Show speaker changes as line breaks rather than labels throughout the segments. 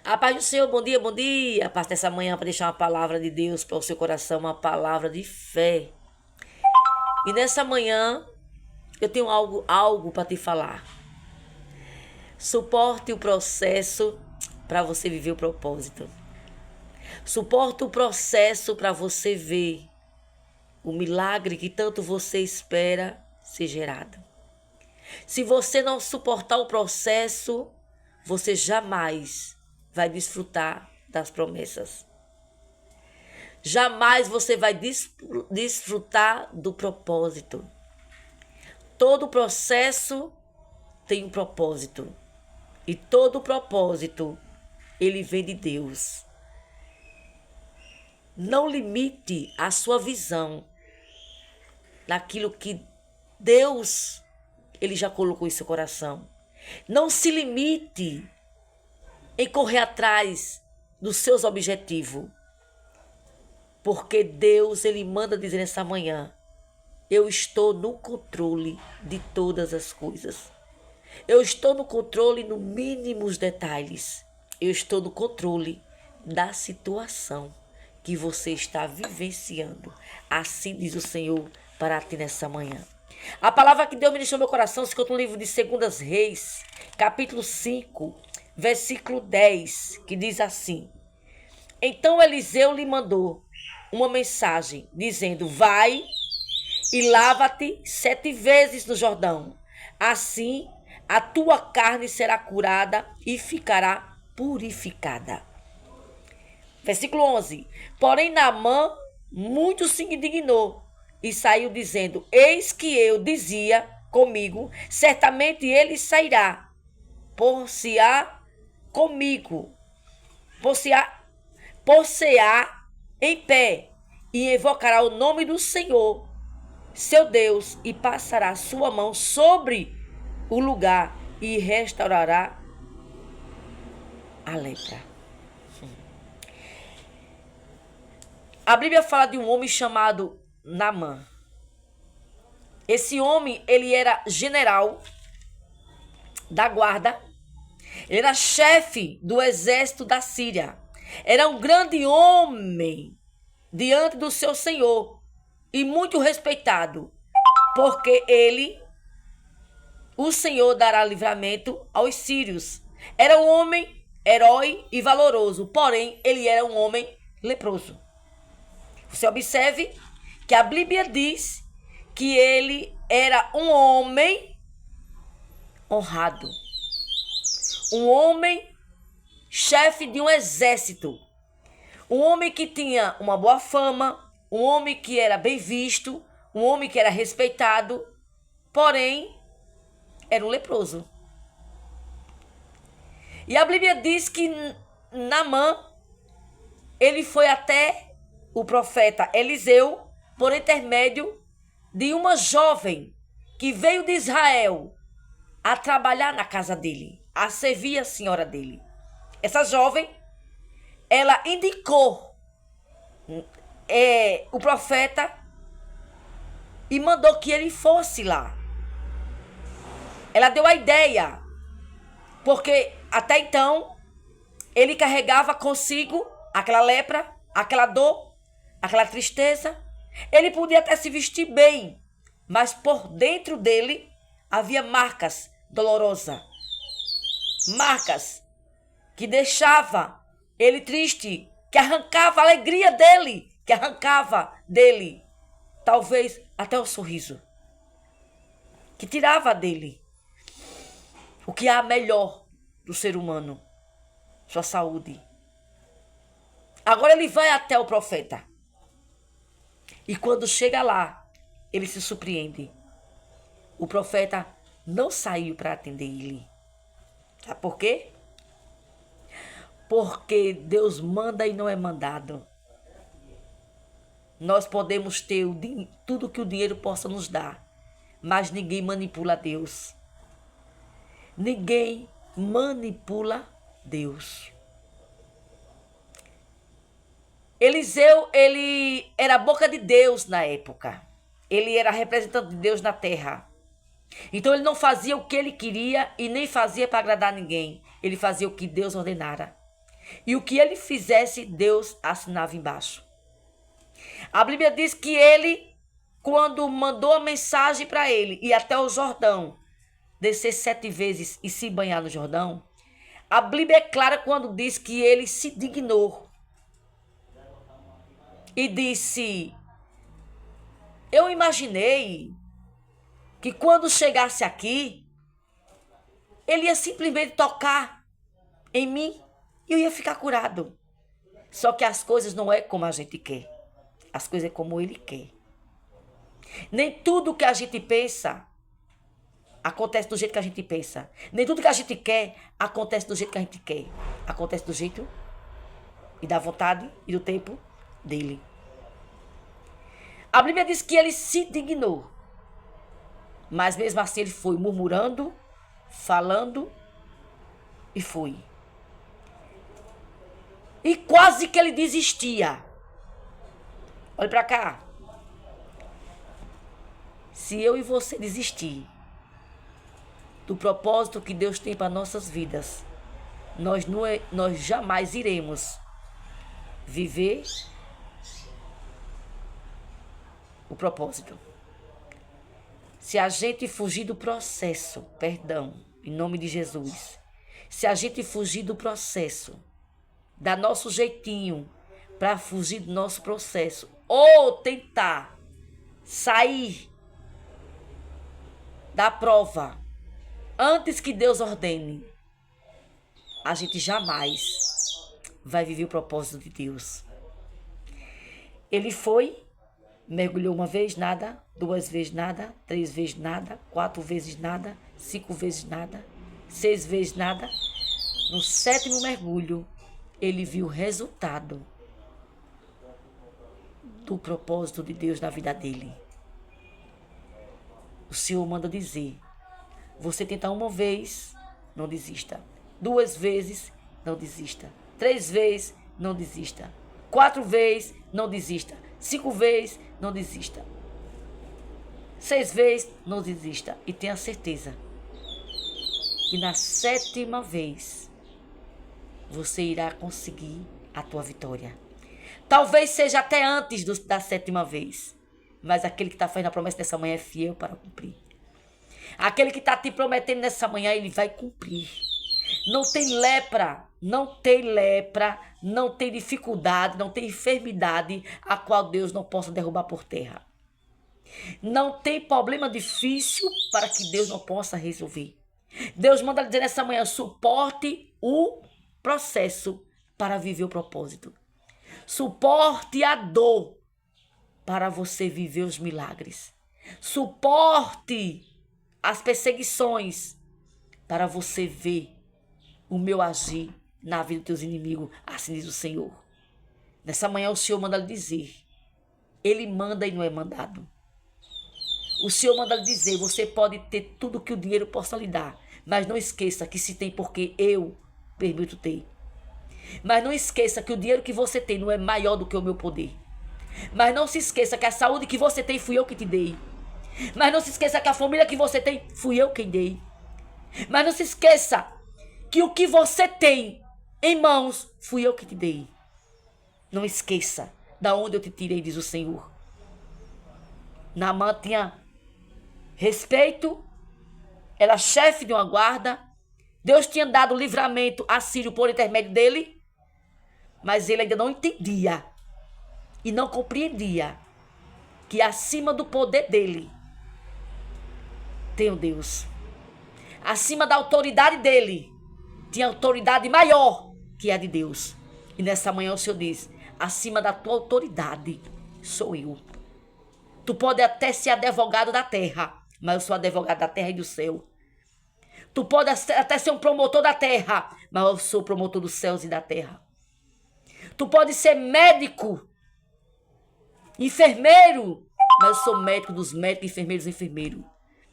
A paz do Senhor, bom dia, bom dia. A paz dessa manhã para deixar uma palavra de Deus para o seu coração, uma palavra de fé. E nessa manhã eu tenho algo para te falar. Suporte o processo para você viver o propósito. Suporte o processo para você ver o milagre que tanto você espera ser gerado. Se você não suportar o processo, você jamais vai desfrutar das promessas. Jamais você vai desfrutar do propósito. Todo processo tem um propósito. E todo propósito, ele vem de Deus. Não limite a sua visão naquilo que Deus, ele já colocou em seu coração. Não se limite em correr atrás dos seus objetivos. Porque Deus, ele manda dizer nessa manhã: eu estou no controle de todas as coisas. Eu estou no controle no mínimos detalhes. Eu estou no controle da situação que você está vivenciando. Assim diz o Senhor para ti nessa manhã. A palavra que Deus ministrou no meu coração se encontra no livro de 2 Reis, capítulo 5, versículo 10, que diz assim: então Eliseu lhe mandou uma mensagem, dizendo: vai e lava-te 7 vezes no Jordão. Assim a tua carne será curada e ficará purificada. Versículo 11. Porém Naamã muito se indignou e saiu dizendo: eis que eu dizia comigo, certamente ele sairá, por-se-á comigo, por-se-á em pé, e invocará o nome do Senhor, seu Deus, e passará sua mão sobre o lugar e restaurará a lepra. A Bíblia fala de um homem chamado Naamã. Esse homem, ele era general da guarda, ele era chefe do exército da Síria. Era um grande homem diante do seu Senhor e muito respeitado, porque o Senhor dará livramento aos sírios. Era um homem herói e valoroso, porém ele era um homem leproso. Você observe que a Bíblia diz que ele era um homem honrado, um homem chefe de um exército, um homem que tinha uma boa fama, um homem que era bem visto, um homem que era respeitado, porém era um leproso. E a Bíblia diz que Naamã, ele foi até o profeta Eliseu por intermédio de uma jovem que veio de Israel a trabalhar na casa dele, a servir a senhora dele. Essa jovem, ela indicou o profeta e mandou que ele fosse lá. Ela deu a ideia, porque até então ele carregava consigo aquela lepra, aquela dor, aquela tristeza. Ele podia até se vestir bem, mas por dentro dele havia marcas dolorosas, marcas que deixava ele triste, que arrancava a alegria dele, que arrancava dele talvez até o sorriso, que tirava dele o que há melhor do ser humano, sua saúde. Agora ele vai até o profeta. E quando chega lá, ele se surpreende. O profeta não saiu para atender ele. Sabe por quê? Porque Deus manda e não é mandado. Nós podemos ter tudo que o dinheiro possa nos dar, mas ninguém manipula Deus. Ninguém manipula Deus. Eliseu, ele era a boca de Deus na época. Ele era representante de Deus na terra. Então ele não fazia o que ele queria e nem fazia para agradar ninguém. Ele fazia o que Deus ordenara. E o que ele fizesse, Deus assinava embaixo. A Bíblia diz que ele, quando mandou a mensagem para ele ir até o Jordão, descer 7 vezes e se banhar no Jordão, a Bíblia é clara quando diz que ele se dignou e disse: eu imaginei que quando chegasse aqui, ele ia simplesmente tocar em mim e eu ia ficar curado. Só que as coisas não é como a gente quer. As coisas é como ele quer. Nem tudo que a gente pensa acontece do jeito que a gente pensa. Nem tudo que a gente quer acontece do jeito que a gente quer. Acontece do jeito e da vontade e do tempo dele. A Bíblia diz que ele se dignou. Mas mesmo assim ele foi murmurando, falando e foi. E quase que ele desistia. Olha para cá. Se eu e você desistir do propósito que Deus tem para nossas vidas, nós jamais iremos viver o propósito. Se a gente fugir do processo, perdão, em nome de Jesus, se a gente fugir do processo, dar nosso jeitinho para fugir do nosso processo, ou tentar sair da prova antes que Deus ordene, a gente jamais vai viver o propósito de Deus. Ele foi, mergulhou 1 vez, nada, 2 vezes, nada, 3 vezes, nada, 4 vezes, nada, 5 vezes, nada, 6 vezes, nada. No 7º mergulho, ele viu o resultado do propósito de Deus na vida dele. O Senhor manda dizer: você tenta 1 vez, não desista. 2 vezes, não desista. 3 vezes, não desista. 4 vezes, não desista. 5 vezes, não desista. 6 vezes, não desista. E tenha certeza que na 7ª vez você irá conseguir a tua vitória. Talvez seja até antes da 7ª vez. Mas aquele que está fazendo a promessa nessa manhã é fiel para cumprir. Aquele que está te prometendo nessa manhã, ele vai cumprir. Não tem lepra, não tem dificuldade, não tem enfermidade a qual Deus não possa derrubar por terra. Não tem problema difícil para que Deus não possa resolver. Deus manda dizer nessa manhã: suporte o processo para viver o propósito. Suporte a dor para você viver os milagres. Suporte as perseguições para você ver o meu agir na vida dos teus inimigos. Assim diz o Senhor. Nessa manhã o Senhor manda lhe dizer: ele manda e não é mandado. O Senhor manda lhe dizer: você pode ter tudo que o dinheiro possa lhe dar, mas não esqueça que se tem porque eu permito ter. Mas não esqueça que o dinheiro que você tem não é maior do que o meu poder. Mas não se esqueça que a saúde que você tem fui eu que te dei. Mas não se esqueça que a família que você tem fui eu quem dei. Mas não se esqueça que o que você tem em mãos fui eu que te dei. Não esqueça da onde eu te tirei, diz o Senhor. Naamã tinha respeito, era chefe de uma guarda. Deus tinha dado livramento a Sírio por intermédio dele, mas ele ainda não entendia e não compreendia que acima do poder dele tem o Deus. Acima da autoridade dele tinha autoridade maior que a de Deus. E nessa manhã o Senhor diz: acima da tua autoridade sou eu. Tu pode até ser advogado da terra, mas eu sou advogado da terra e do céu. Tu pode até ser um promotor da terra, mas eu sou promotor dos céus e da terra. Tu pode ser médico, enfermeiro, mas eu sou médico dos médicos, enfermeiros e enfermeiros.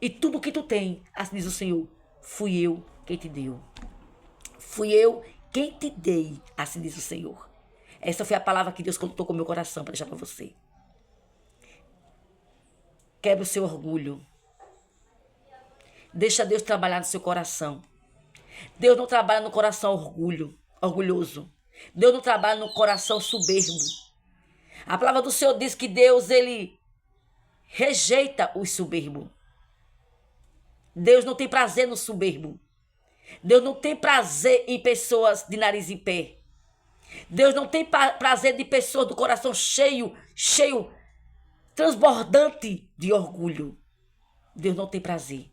E tudo que tu tem, assim diz o Senhor, fui eu quem te deu. Fui eu quem te dei, assim diz o Senhor. Essa foi a palavra que Deus colocou no meu coração para deixar para você. Quebra o seu orgulho. Deixa Deus trabalhar no seu coração. Deus não trabalha no coração orgulhoso. Deus não trabalha no coração soberbo. A palavra do Senhor diz que Deus, ele rejeita os soberbos. Deus não tem prazer no soberbo. Deus não tem prazer em pessoas de nariz em pé. Deus não tem prazer de pessoas do coração cheio, transbordante de orgulho. Deus não tem prazer.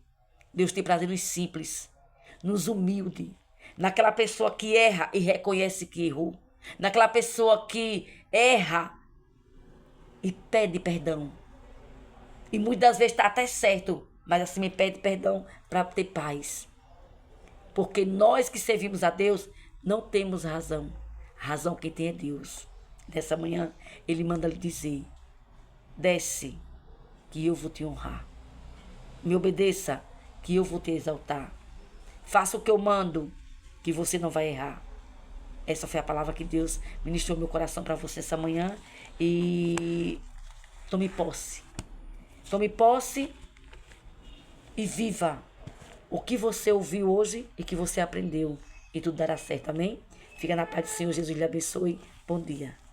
Deus tem prazer nos simples, nos humildes, naquela pessoa que erra e reconhece que errou, naquela pessoa que erra e pede perdão. E muitas vezes está até certo, mas assim me pede perdão para ter paz. Porque nós que servimos a Deus não temos razão. A razão quem tem é Deus. Nessa manhã ele manda lhe dizer: desce, que eu vou te honrar. Me obedeça, que eu vou te exaltar. Faça o que eu mando, que você não vai errar. Essa foi a palavra que Deus ministrou no meu coração para você essa manhã. E tome posse. Tome posse e viva o que você ouviu hoje e que você aprendeu. E tudo dará certo, amém? Fica na paz do Senhor. Jesus lhe abençoe. Bom dia.